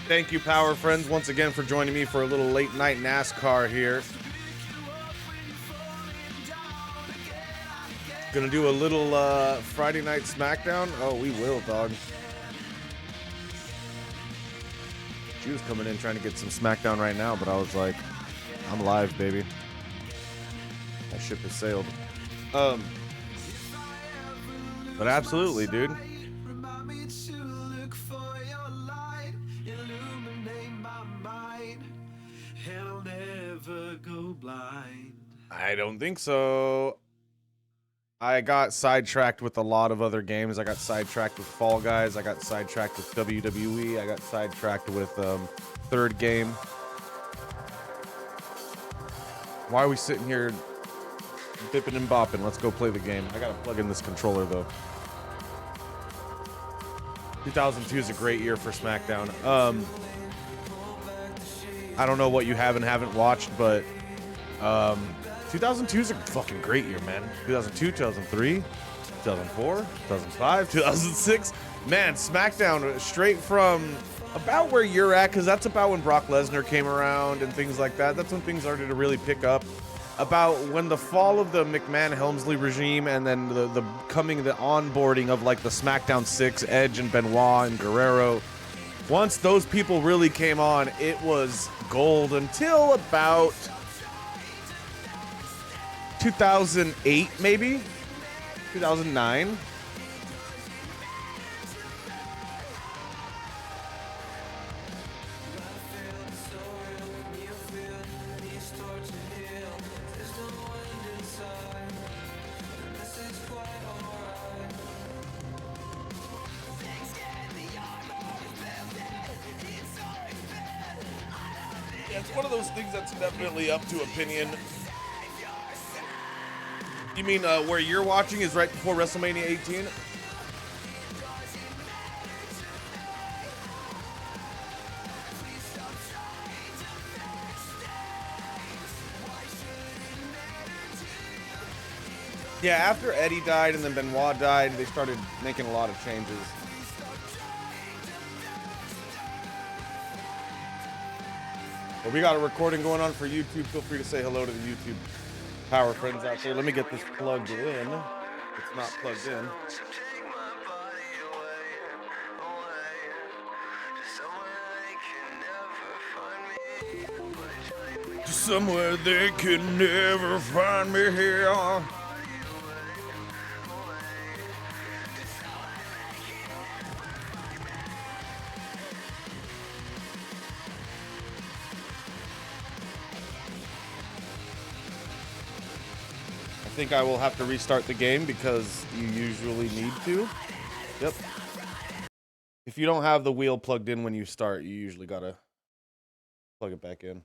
Thank you, Power Friends, once again for joining me for a little late night NASCAR here. Gonna do a little Friday night SmackDown. Oh, we will, dog. She was coming in trying to get some SmackDown right now, but I was like, I'm live, baby. That ship has sailed. But absolutely, dude. I don't think so. I got sidetracked with a lot of other games. I got sidetracked with Fall Guys. I got sidetracked with WWE. I got sidetracked with third game. Why are we sitting here bipping and bopping? Let's go play the game. I gotta plug in this controller though. 2002 is a great year for SmackDown. I don't know what you have and haven't watched, but 2002 is a fucking great year, man. 2002, 2003, 2004, 2005, 2006. Man, SmackDown straight from about where you're at, because that's about when Brock Lesnar came around and things like that. That's when things started to really pick up. About when the fall of the McMahon-Helmsley regime and then the onboarding of like the SmackDown 6, Edge and Benoit and Guerrero. Once those people really came on, it was gold until about 2008, maybe 2009. Yeah, it's one of those things that's definitely up to opinion. You mean where you're watching is right before WrestleMania 18? Yeah, after Eddie died and then Benoit died, they started making a lot of changes. But we got a recording going on for YouTube. Feel free to say hello to the YouTube Power Friends out there. Let me get this plugged in. It's not plugged in. Somewhere they can never find me here. I think I will have to restart the game because you usually need to. Yep. If you don't have the wheel plugged in when you start, you usually gotta plug it back in.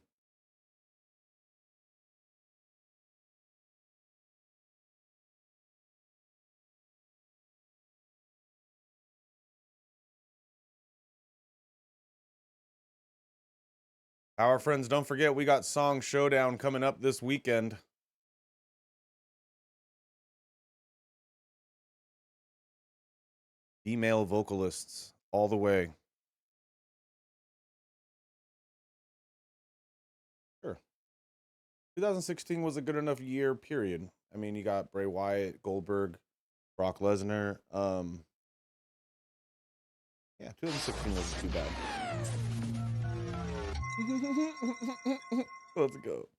Our friends, don't forget we got Song Showdown coming up this weekend. Female vocalists all the way. Sure. 2016 was a good enough year, period. I mean, you got Bray Wyatt, Goldberg, Brock Lesnar. Yeah, 2016 wasn't too bad. Let's go.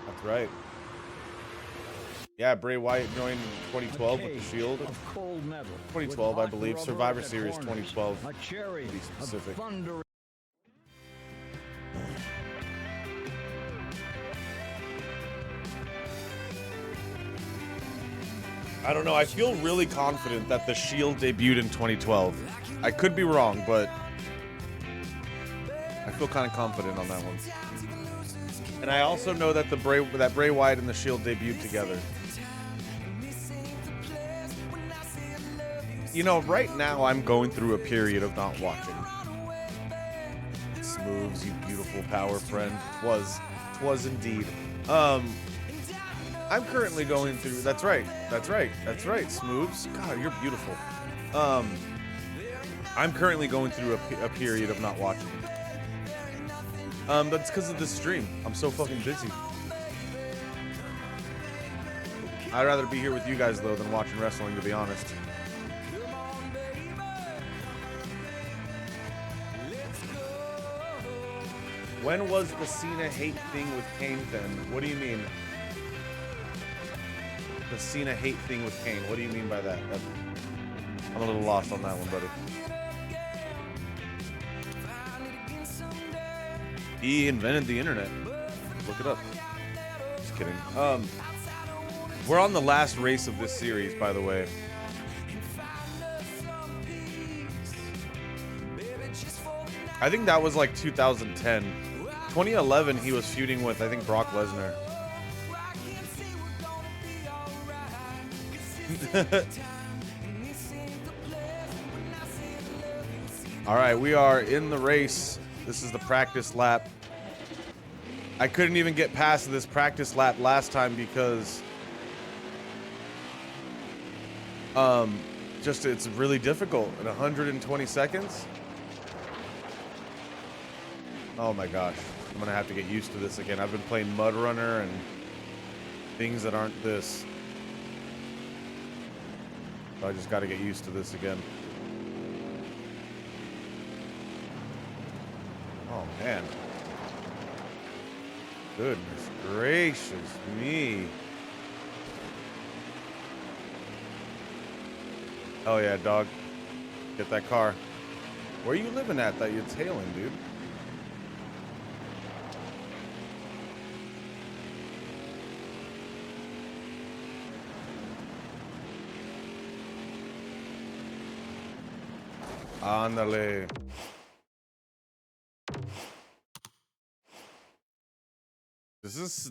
That's right. Yeah, Bray Wyatt joined in 2012 with the Shield. 2012, I believe. Survivor Series 2012. To be specific. I don't know. I feel really confident that the Shield debuted in 2012. I could be wrong, but I feel kind of confident on that one. And I also know that Bray Wyatt and the Shield debuted together. You know, right now I'm going through a period of not watching. Smooths, you beautiful power friend. Twas indeed. I'm currently going through. That's right. That's right. That's right. Smooths. God, you're beautiful. I'm currently going through a period of not watching. But it's because of this stream. I'm so fucking busy. I'd rather be here with you guys though than watching wrestling, to be honest. When was the Cena hate thing with Kane then? What do you mean? The Cena hate thing with Kane. What do you mean by that? I'm a little lost on that one, buddy. He invented the internet. Look it up. Just kidding. We're on the last race of this series, by the way. I think that was like 2010. 2011, he was feuding with, I think, Brock Lesnar. All right, we are in the race. This is the practice lap. I couldn't even get past this practice lap last time because just it's really difficult in 120 seconds. Oh my gosh, I'm gonna have to get used to this again. I've been playing Mud Runner and things that aren't this. So I just got to get used to this again. Oh man. Goodness gracious me. Oh yeah, dog. Get that car. Where are you living at that you're tailing, dude? Ándale.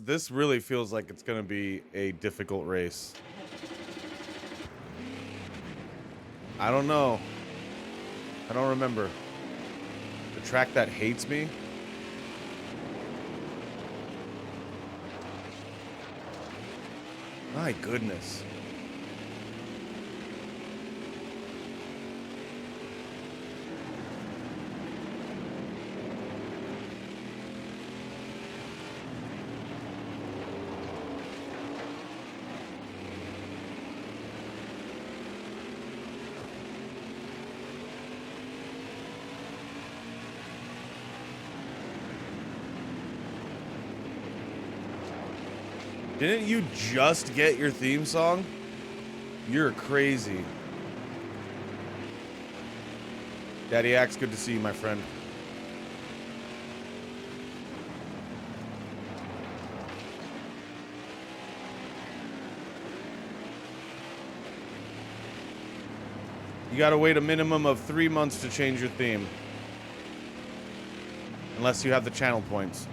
This really feels like it's gonna be a difficult race. I don't know. I don't remember. The track that hates me. My goodness. Didn't you just get your theme song? You're crazy. Daddy Axe, good to see you, my friend. You gotta wait a minimum of 3 months to change your theme. Unless you have the channel points.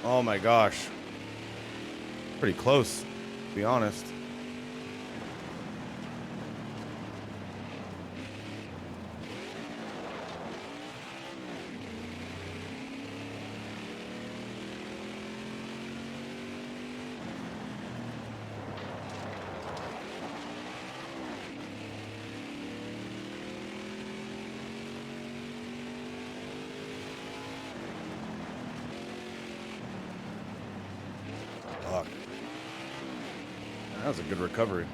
Oh my gosh. Pretty close, to be honest. Fuck. That was a good recovery.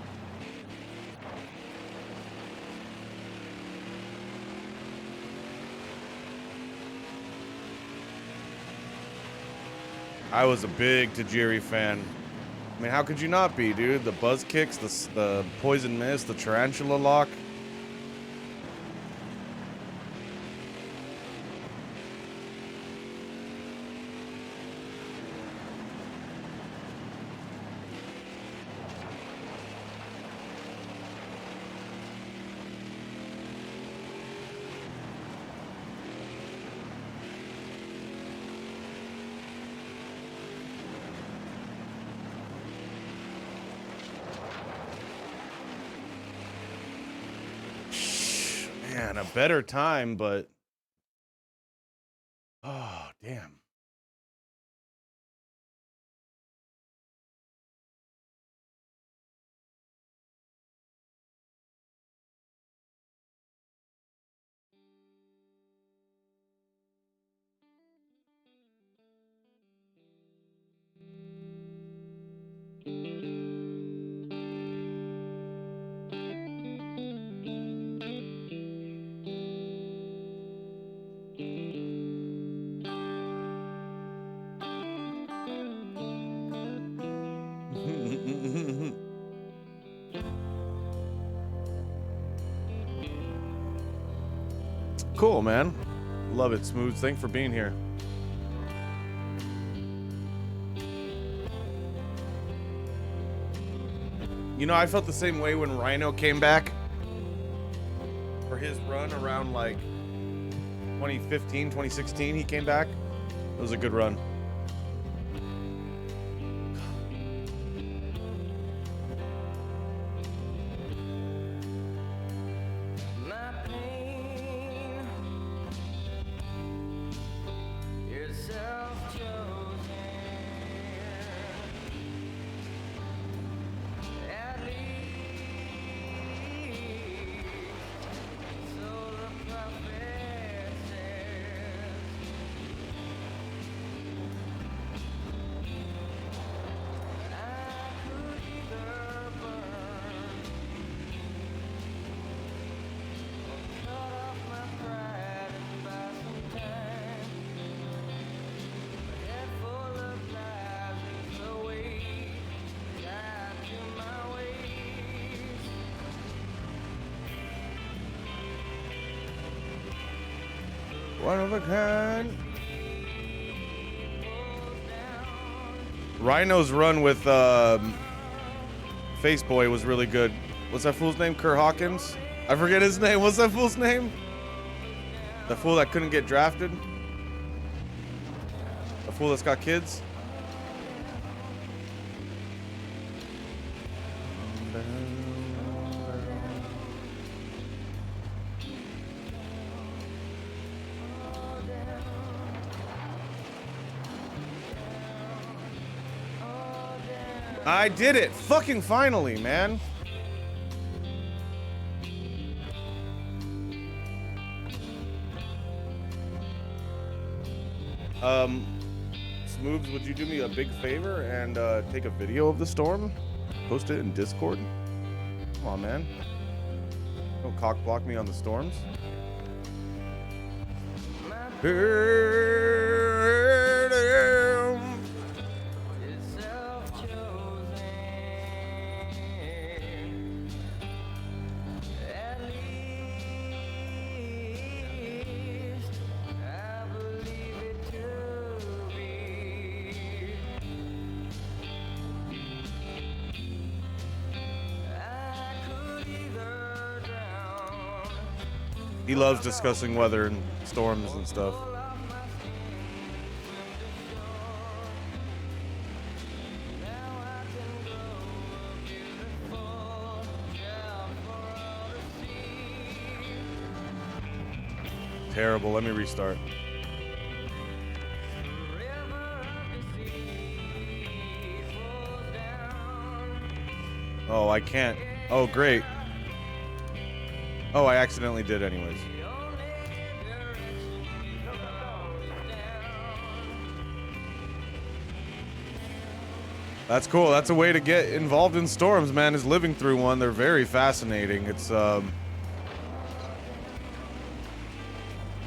I was a big Tajiri fan. I mean, how could you not be, dude? The buzz kicks, the poison mist, the tarantula lock. Man, a better time, but oh, damn. Cool, man. Love it, Smooth. Thanks for being here. You know, I felt the same way when Rhino came back for his run around like 2015, 2016. He came back. It was a good run. One of a kind. Rhino's run with Faceboy was really good. What's that fool's name? Kerr Hawkins? I forget his name. What's that fool's name? The fool that couldn't get drafted? The fool that's got kids? I did it! Fucking finally, man! Smooths, would you do me a big favor and take a video of the storm? Post it in Discord? Come on, man. Don't cock block me on the storms. He loves discussing weather and storms and stuff. terrible. Let me restart. Oh, I can't. Oh, great. Oh, I accidentally did anyways. That's cool. That's a way to get involved in storms, man, is living through one. They're very fascinating. It's,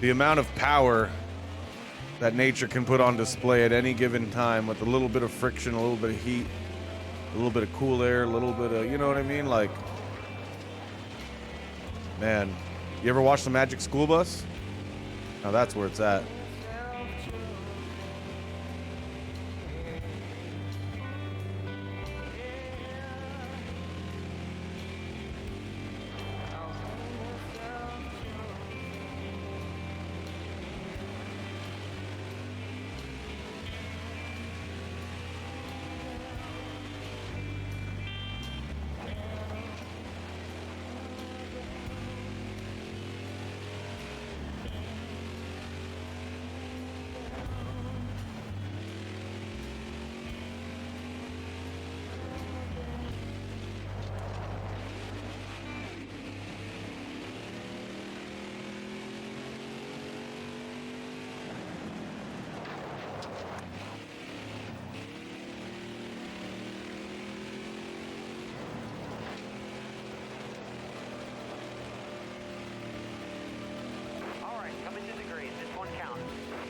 the amount of power that nature can put on display at any given time with a little bit of friction, a little bit of heat, a little bit of cool air, a little bit of, you know what I mean? Like, man, you ever watch the Magic School Bus? Now that's where it's at.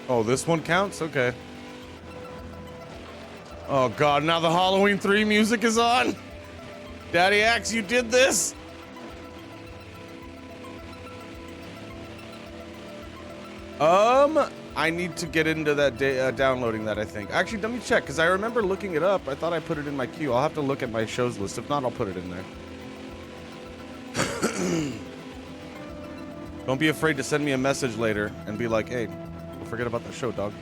Oh, this one counts? Okay. Oh, God. Now the Halloween 3 music is on? Daddy Axe, you did this? I need to get into that downloading that, I think. Actually, let me check, because I remember looking it up. I thought I put it in my queue. I'll have to look at my shows list. If not, I'll put it in there. Don't be afraid to send me a message later and be like, hey, don't forget about that show, dog.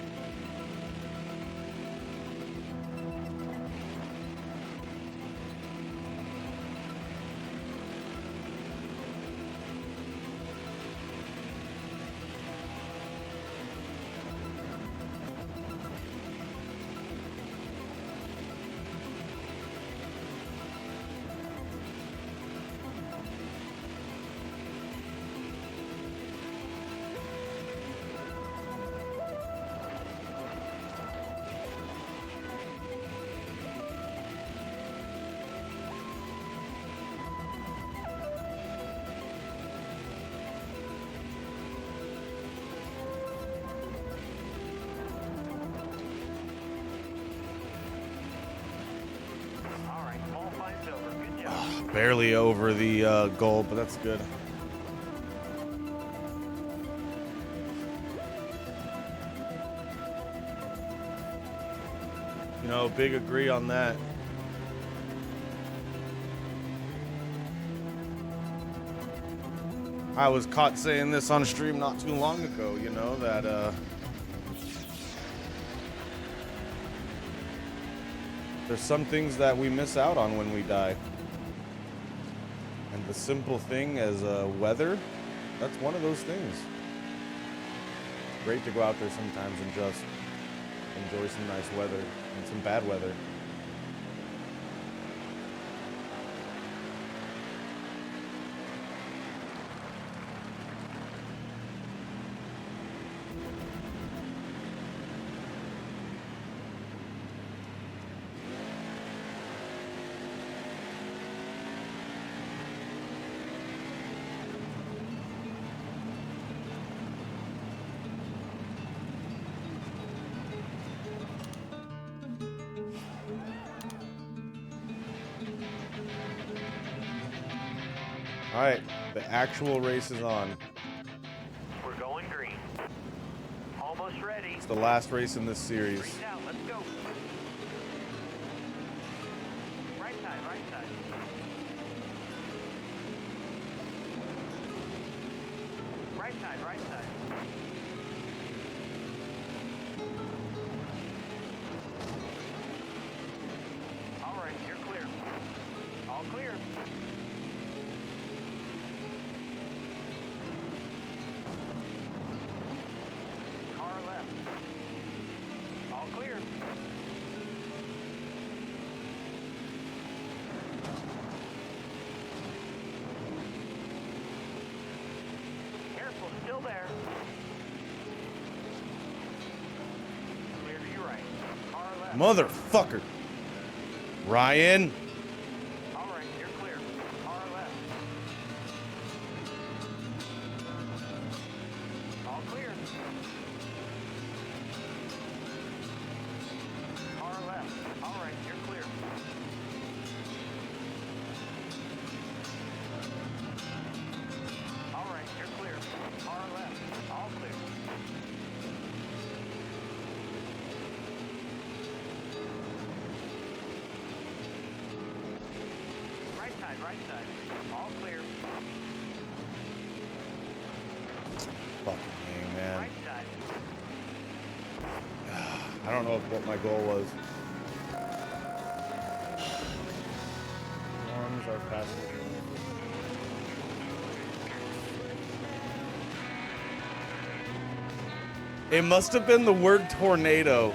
Barely over the goal, but that's good. You know, big agree on that. I was caught saying this on stream not too long ago, you know, that there's some things that we miss out on when we die. And the simple thing as weather, that's one of those things. Great to go out there sometimes and just enjoy some nice weather and some bad weather. All right, the actual race is on. We're going green. Almost ready. It's the last race in this series. Green out, let's go. Right side, right side. Right side, right side. All right, you're clear. All clear. Still there. Clear to your right. Car left. Motherfucker. Ryan. All right, you're clear. Car left. All clear. Car left. All right, you're clear. All right, you're clear. Car left. All clear. Right side, right side. All clear. Fucking thing, man. Right side. I don't know what my goal was. Arms are passenger. It must have been the word tornado.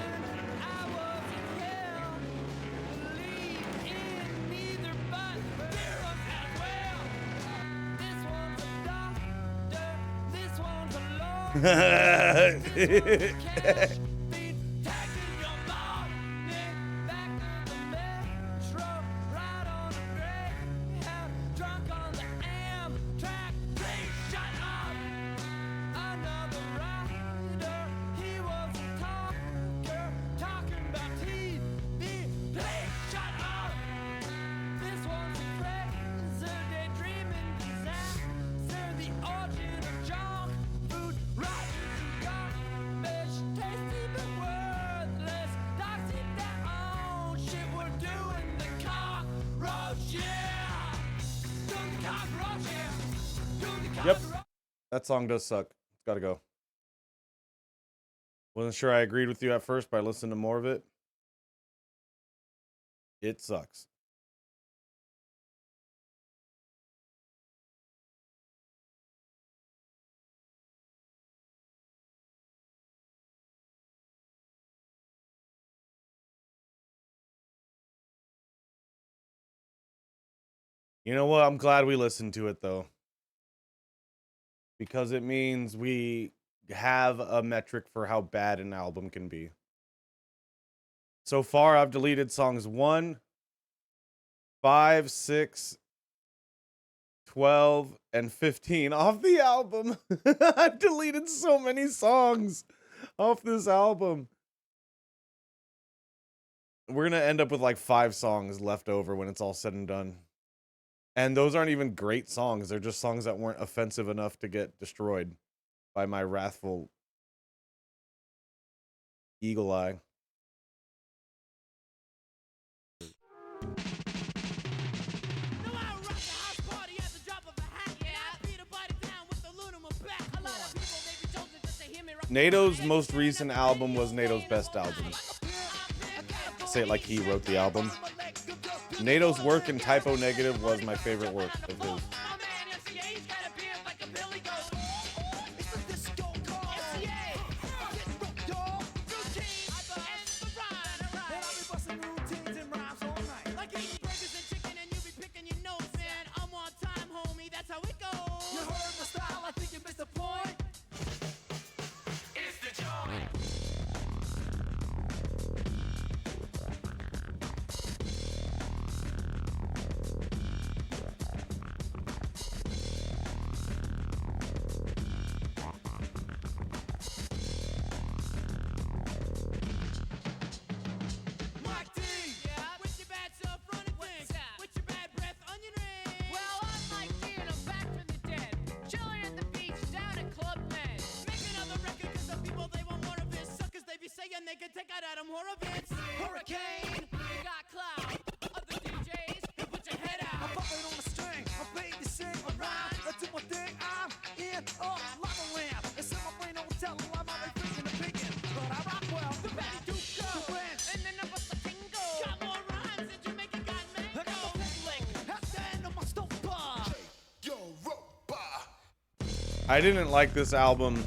Yep. That song does suck. It's gotta go. Wasn't sure I agreed with you at first, but I listened to more of it. It sucks. You know what? I'm glad we listened to it though. Because it means we have a metric for how bad an album can be. So far, I've deleted songs 1, 5, 6, 12, and 15 off the album. I've deleted so many songs off this album. We're going to end up with like 5 songs left over when it's all said and done. And those aren't even great songs. They're just songs that weren't offensive enough to get destroyed by my wrathful eagle eye. NATO's most recent album was NATO's best album. Say it like he wrote the album. NATO's work in Typo Negative was my favorite work of his. I didn't like this album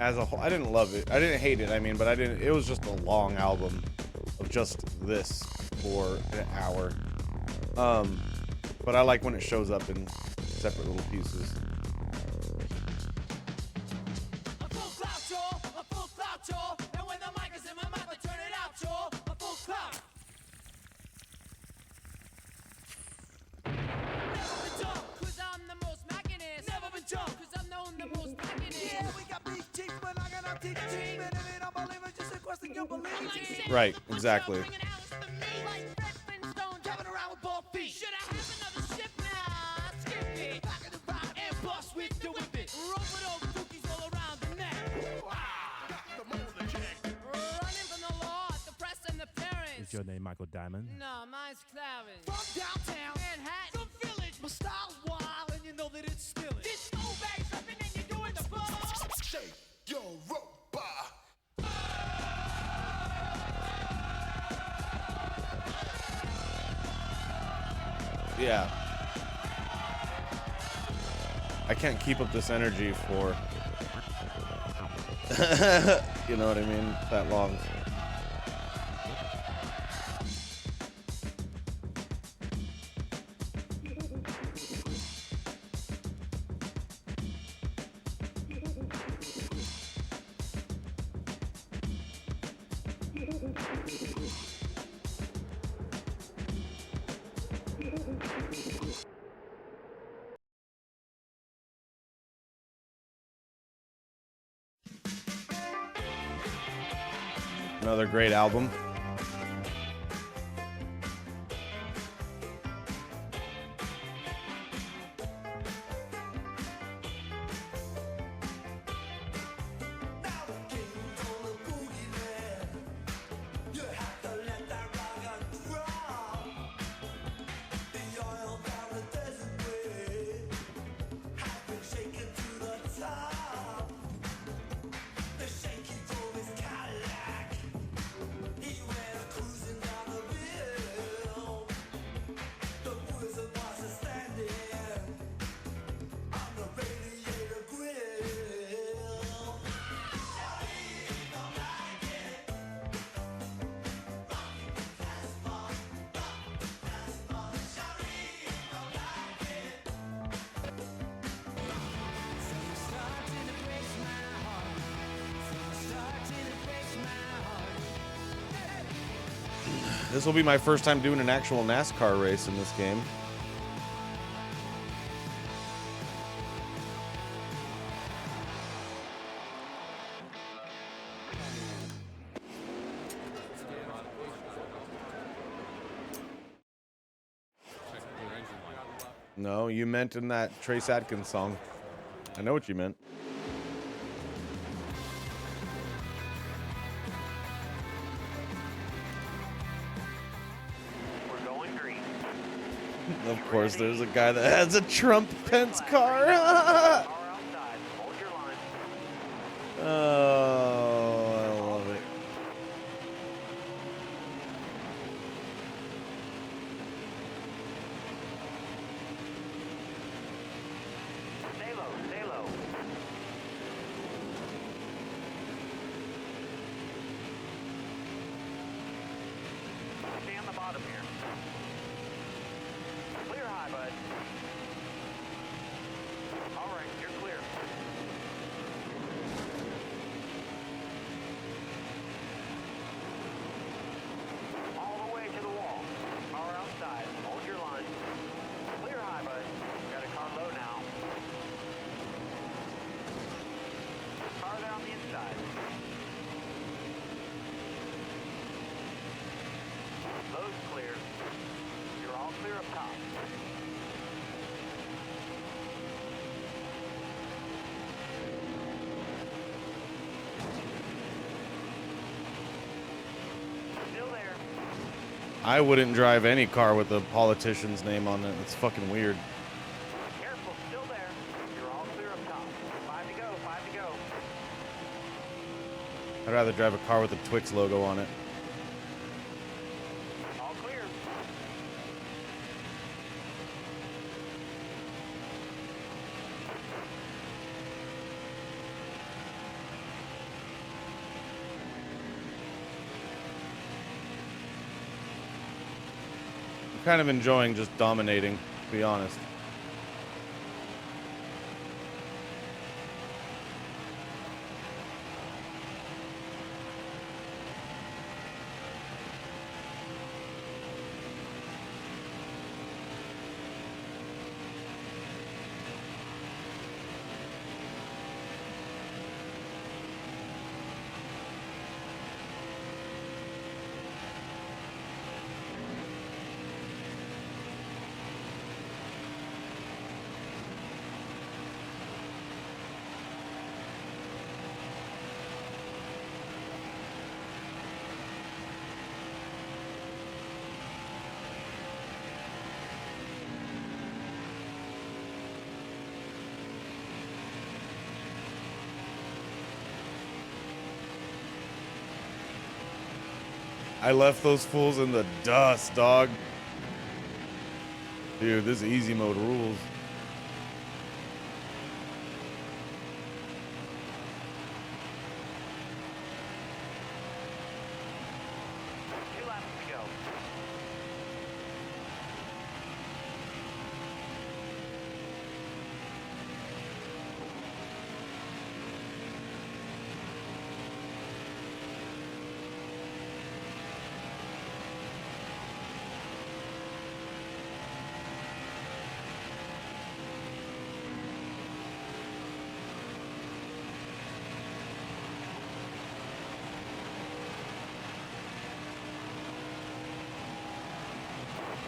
as a whole. I didn't love it. I didn't hate it, I mean, but I didn't. It was just a long album of just this for an hour. But I like when it shows up in separate little pieces. Right, exactly. Is your name Michael Diamond? No, mine's Clarence. From downtown Manhattan, the village. My style's wild, and you know that it's still it. This school bag something, and you're doing the ball. Shake your robot. Yeah. I can't keep up this energy for, you know what I mean, that long. Another great album. This will be my first time doing an actual NASCAR race in this game. No, you meant in that Trace Adkins song. I know what you meant. We're going green. Of course, there's a guy that has a Trump Pence car. Power outside. Hold your line. Oh, I love it. Stay low, stay low. Stay on the bottom here. Clear high, bud. All right, you're clear. All the way to the wall. Power outside. Hold your line. Clear high, bud. Got a car low now. Car down the inside. Low's clear. You're all clear up top. Still there. I wouldn't drive any car with a politician's name on it. It's fucking weird. Careful, still there. You're all clear up top. 5 to go, 5 to go. I'd rather drive a car with a Twix logo on it. All clear. I'm kind of enjoying just dominating, to be honest. I left those fools in the dust, dog. Dude, this easy mode rules. Two laps to go.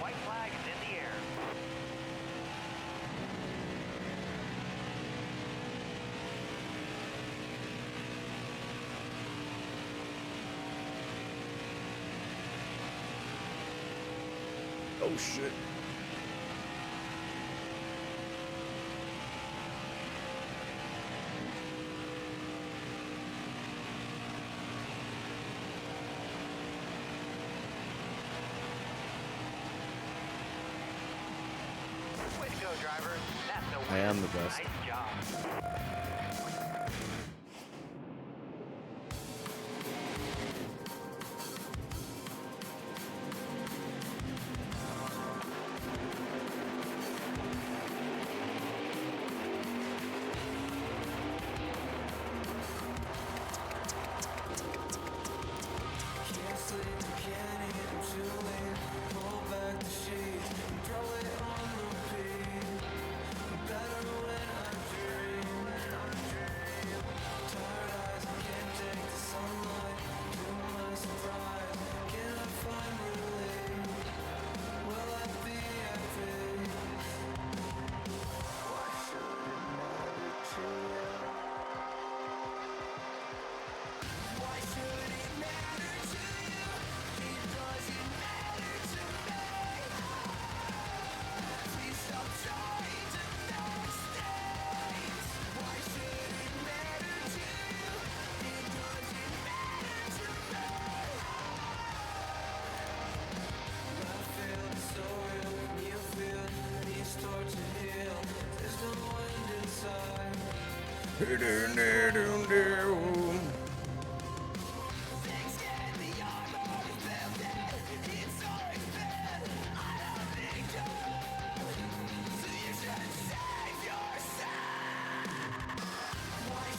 White flag is in the air. Oh shit. Way to go, driver. That's the I win. am the best. Nice job.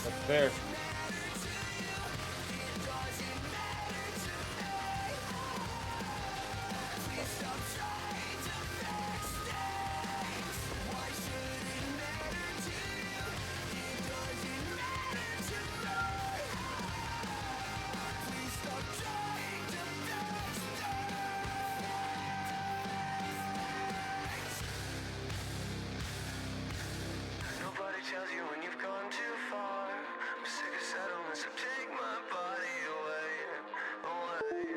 That's fair. Nobody tells you when you've gone too far. I'm sick of settlements, so take my body away, away.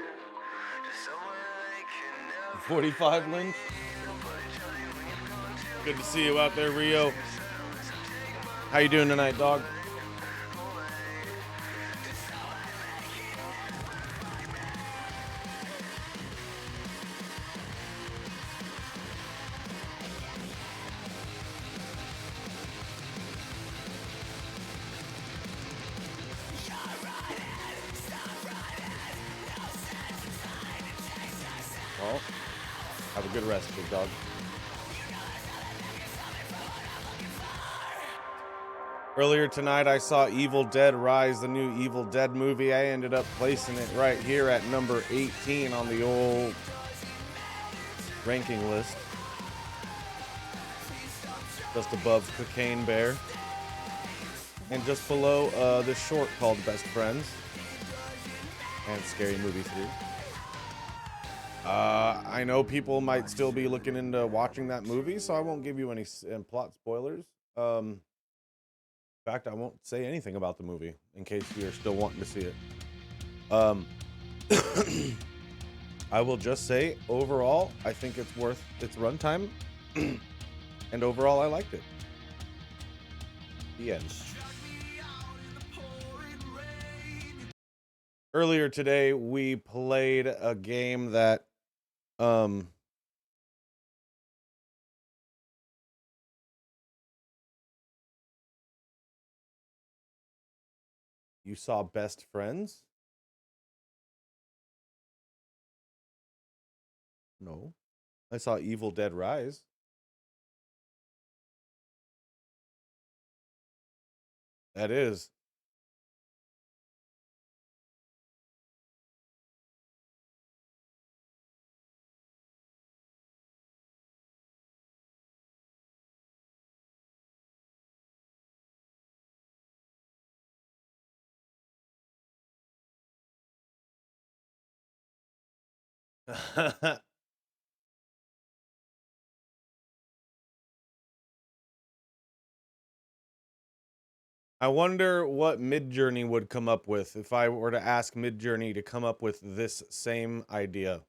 To somewhere they can never 45 Lynch. Nobody tells you when you've gone too Good to see you out there, Rio. How you doing tonight, dog? Well, have a good rest, big dog. Earlier tonight, I saw Evil Dead Rise, the new Evil Dead movie. I ended up placing it right here at number 18 on the old ranking list. Just above Cocaine Bear. And just below this short called Best Friends. And Scary Movie 3. I know people might still be looking into watching that movie, so I won't give you any plot spoilers. In fact, I won't say anything about the movie in case you're still wanting to see it. I will just say, overall, I think it's worth its runtime, and overall, I liked it. The end. Earlier today, we played a game that, you saw Best Friends? No. I saw Evil Dead Rise. That is. I wonder what Midjourney would come up with if I were to ask Midjourney to come up with this same idea.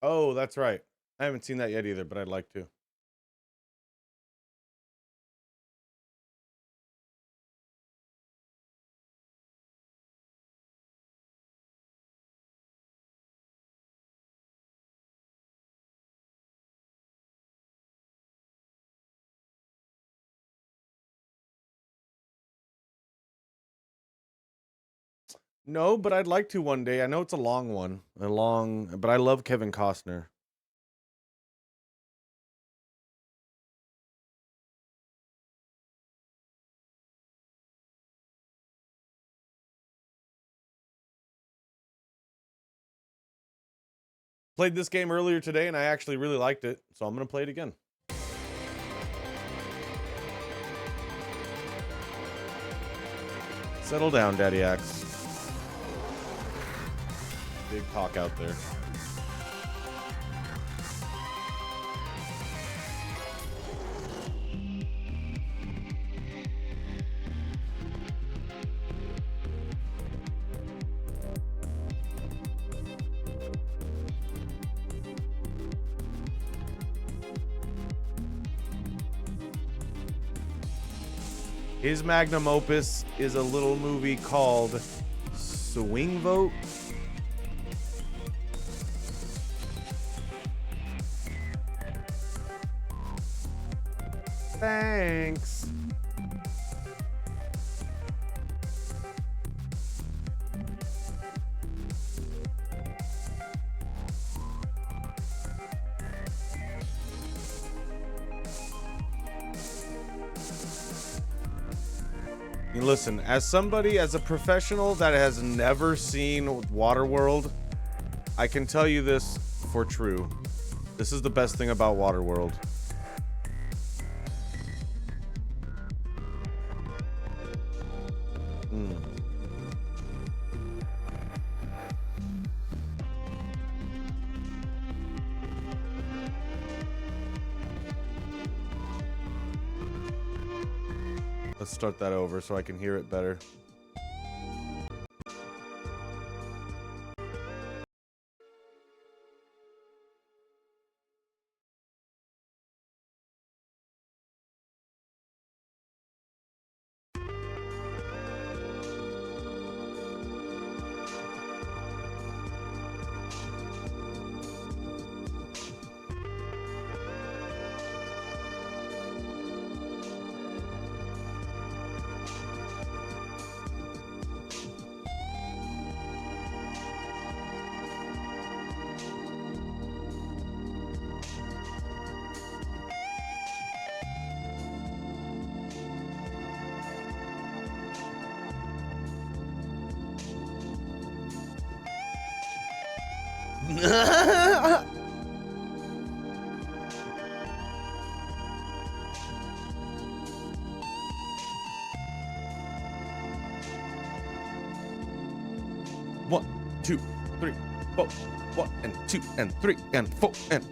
Oh, that's right. I haven't seen that yet either, but I'd like to. No, but I'd like to one day. I know it's a long one, but I love Kevin Costner. Played this game earlier today, and I actually really liked it, so I'm going to play it again. Settle down, Daddy Axe. Big talk out there. His magnum opus is a little movie called Swing Vote. Thanks. Listen, as a professional that has never seen Waterworld, I can tell you this for true. This is the best thing about Waterworld. Let's start that over so I can hear it better. One, two, three, four. 1 and 2 and 3 and 4 and.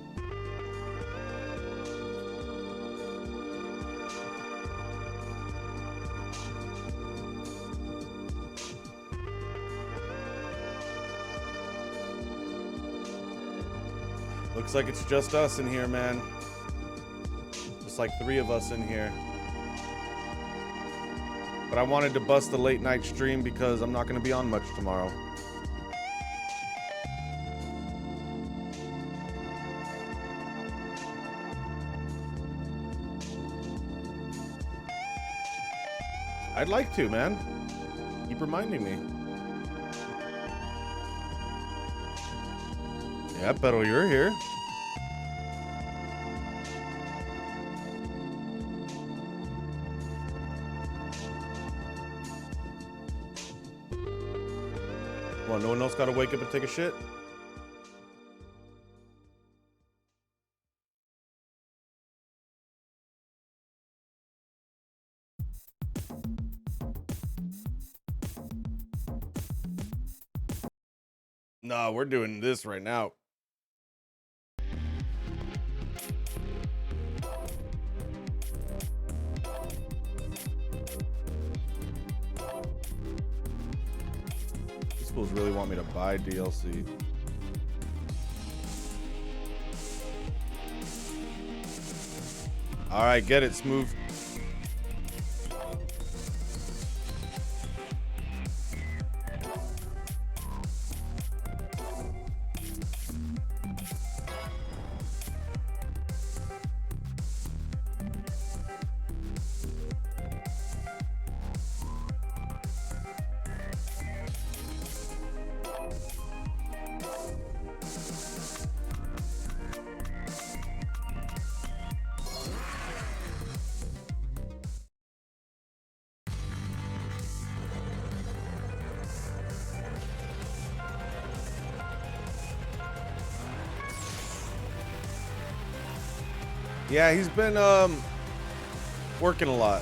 Looks like it's just us in here, man. Just like 3 of us in here. But I wanted to bust the late night stream because I'm not going to be on much tomorrow. I'd like to, man. Keep reminding me. Yeah, Petal, you're here. Well, no one else got to wake up and take a shit? No, we're doing this right now. These fools really want me to buy DLC. All right, get it, Smooth. Yeah, he's been working a lot.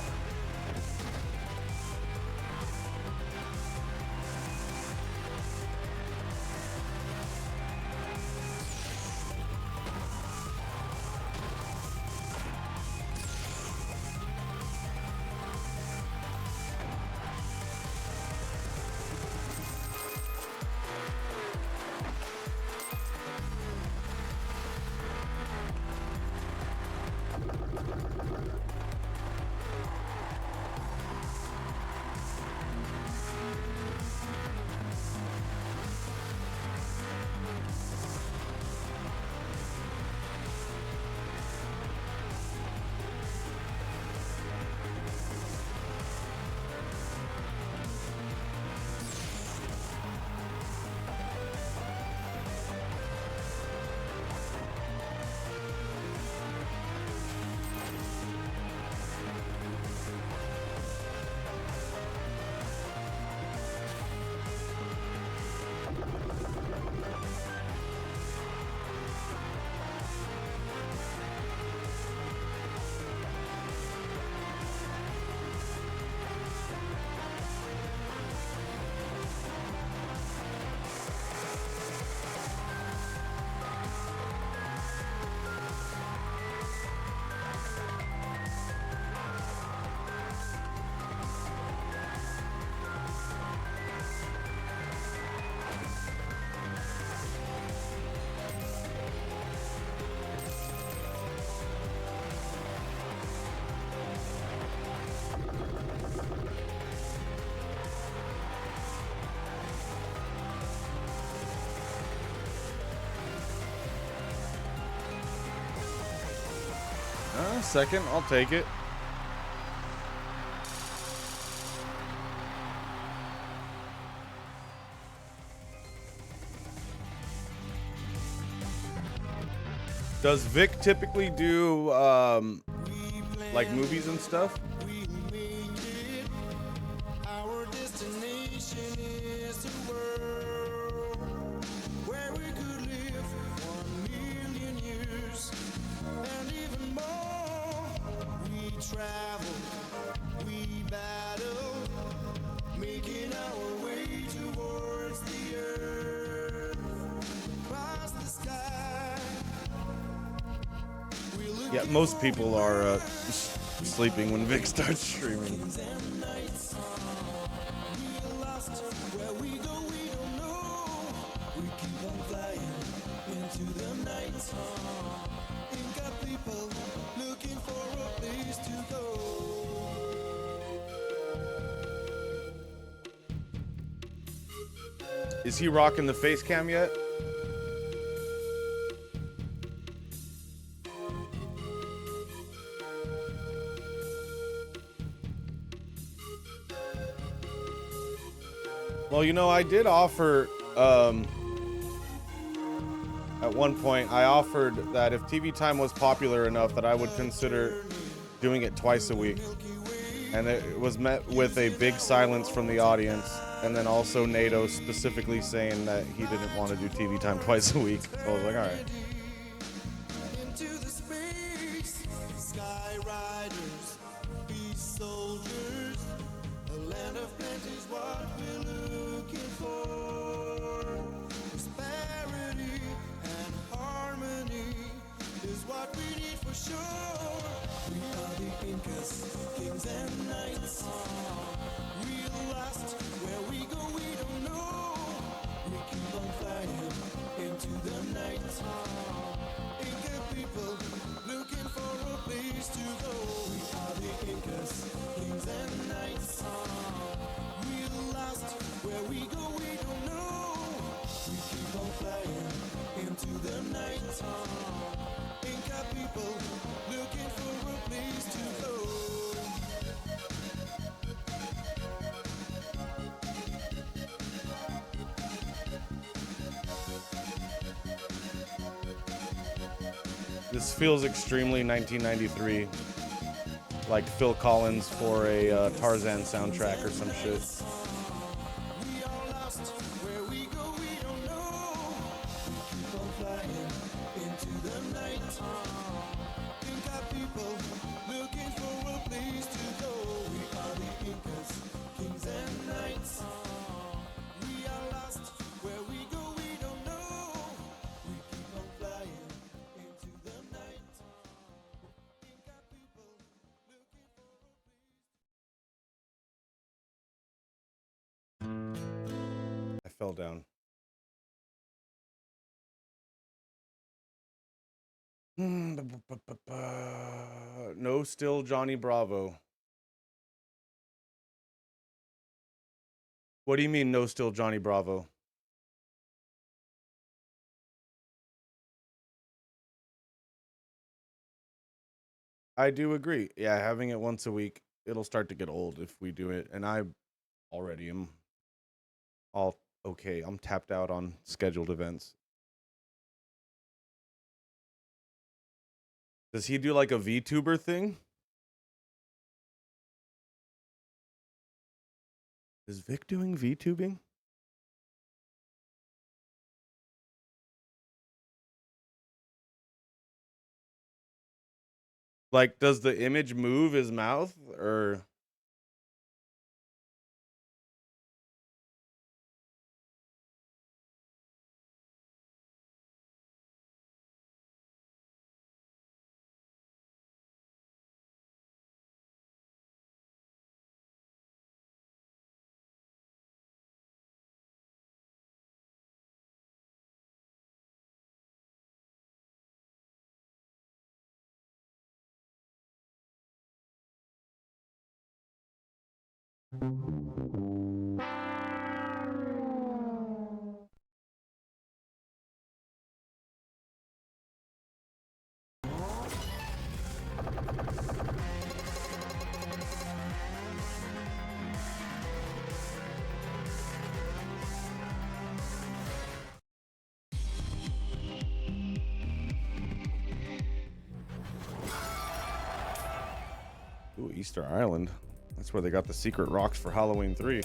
Second, I'll take it. Does Vic typically do like movies and stuff? Our destination is a world where we could live Yeah, most people are sleeping when Vic starts streaming. Is he rocking the face cam yet? Well, you know, I did offer, at one point, I offered that if TV time was popular enough that I would consider doing it twice a week. And it was met with a big silence from the audience. And then also NATO specifically saying that he didn't want to do TV time twice a week. So I was like, all right. This feels extremely 1993, like Phil Collins for a Tarzan soundtrack or some shit. Fell down. No, still Johnny Bravo. What do you mean, no, still Johnny Bravo? I do agree. Yeah, having it once a week, it'll start to get old if we do it. And I already am all okay. I'm tapped out on scheduled events. Does he do like a VTuber thing? Is Vic doing VTubing? Like, does the image move his mouth or? Ooh, Easter Island. That's where they got the secret rocks for Halloween 3.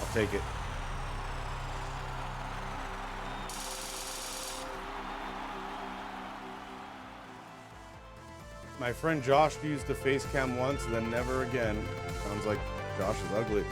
I'll take it. My friend Josh used a face cam once, then never again. Sounds like Josh is ugly.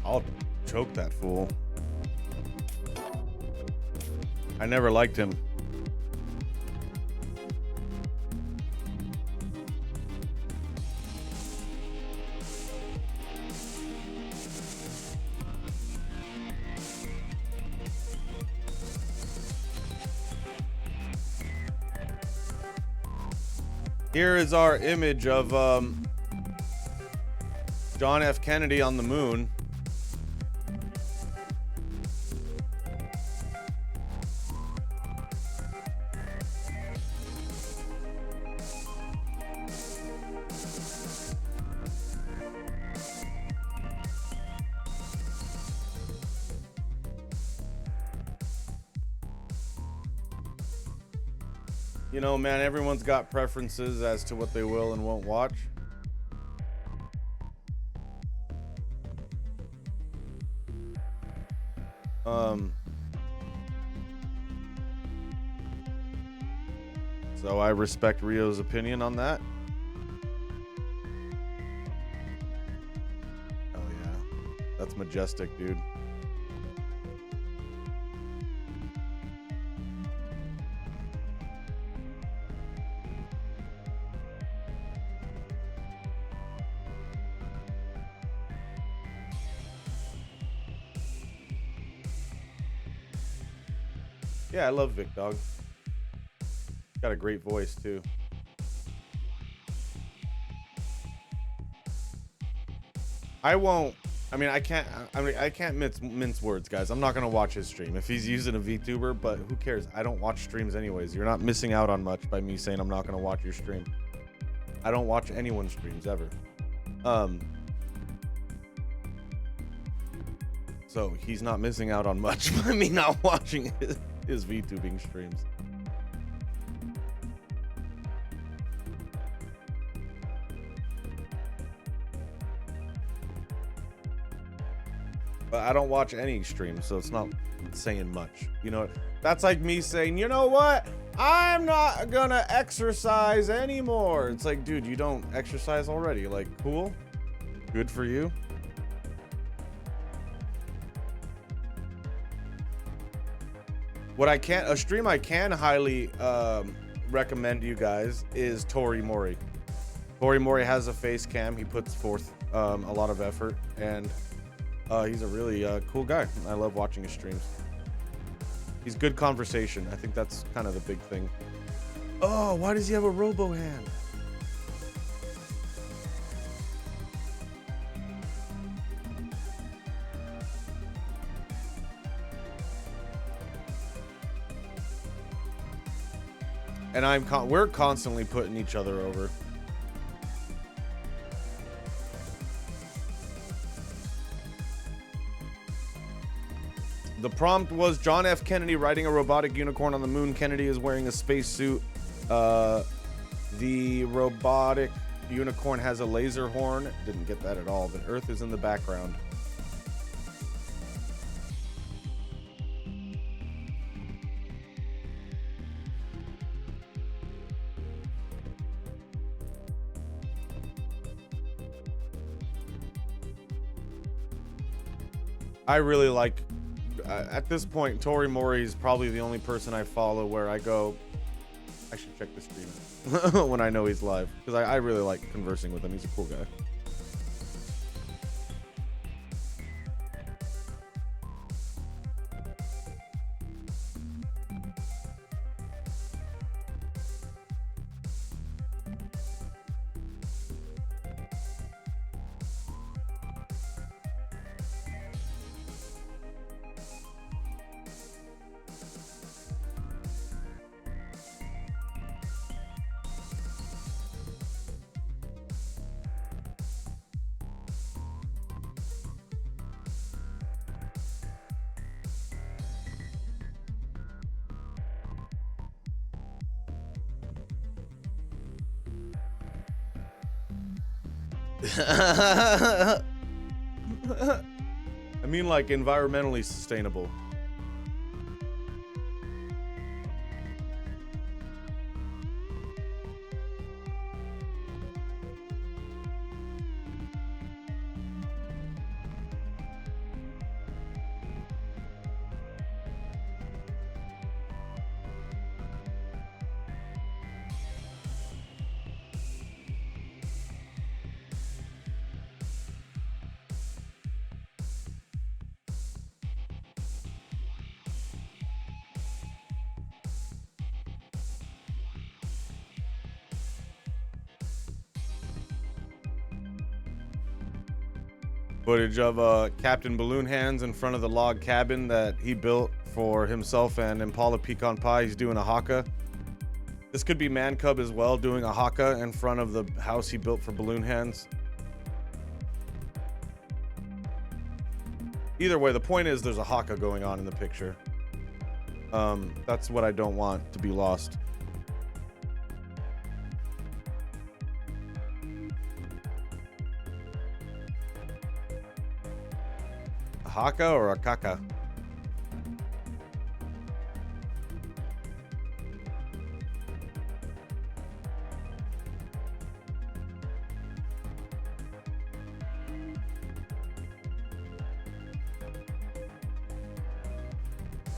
I'll choke that fool. I never liked him. Here is our image of John F. Kennedy on the moon. You know, man, everyone's got preferences as to what they will and won't watch. So I respect Rio's opinion on that. Oh yeah, that's majestic, dude. Yeah, I love Vic Dog. Got a great voice too. I can't mince words, guys. I'm not gonna watch his stream if he's using a VTuber, but who cares? I don't watch streams anyways. You're not missing out on much by me saying I'm not gonna watch your stream. I don't watch anyone's streams ever. So he's not missing out on much by me not watching his VTubing streams. But I don't watch any streams, so it's not saying much. You know, that's like me saying, you know what? I'm not gonna exercise anymore. It's like, dude, you don't exercise already. Like, cool. Good for you. A stream I can highly recommend to you guys is Tori Mori. Tori Mori has a face cam. He puts forth a lot of effort, and he's a really cool guy. I love watching his streams. He's good conversation. I think that's kind of the big thing. Oh, why does he have a robo hand? And we're constantly putting each other over. The prompt was John F. Kennedy riding a robotic unicorn on the moon. Kennedy is wearing a spacesuit. The robotic unicorn has a laser horn. Didn't get that at all. The Earth is in the background. I really like, at this point, Tori Mori is probably the only person I follow where I go, I should check the stream when I know he's live. Because I really like conversing with him. He's a cool guy. I mean, like, environmentally sustainable. Footage of Captain Balloon Hands in front of the log cabin that he built for himself and Impala Pecan Pie. He's doing a haka. This could be Man Cub as well, doing a haka in front of the house he built for Balloon Hands. Either way, the point is there's a haka going on in the picture. That's what I don't want to be lost. A haka or a kaka?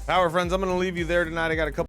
Power friends, I'm going to leave you there tonight. I got a couple